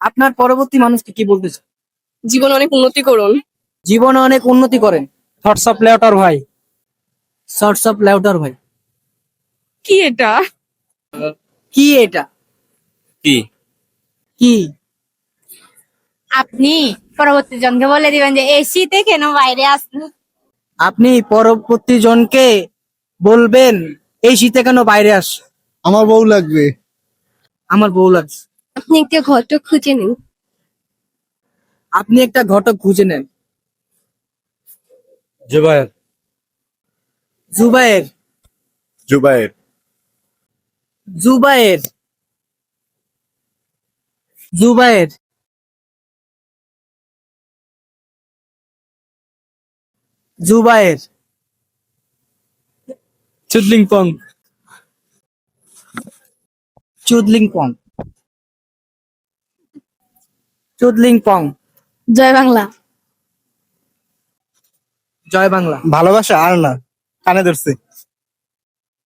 আপনার পরবর্তী মানুষকে কি বলতে চান? জীবন অনেক উন্নতি করুন। জীবনে অনেক উন্নতি করেন। থটস অফ লেটার ভাই। শর্টস অফ লেউটার ভাই। কি এটা? কি এটা? কি? কি? আপনি পরবর্তী জনকে বলে দিবেন যে এই শীতে কেন বাইরে আসছেন। আপনি পরবর্তী জনকে বলবেন এই শীতে কেন বাইরে আস। আমার বউ লাগবে। আমার বউ লাগছে। আপনি একটা ঘটক খুঁজে নিন। আপনি একটা ঘটক খুঁজে নেন। জুবায়ের। জুবায়ের। জুবায়ের। জুবায়ের। জুবায়ের। জুবায়ের। চুদলিংপং। চুদলিংপং। চুদলিংপং। জয় বাংলা। জয় বাংলা। ভালোবাসা আর না, কানে ধরছে।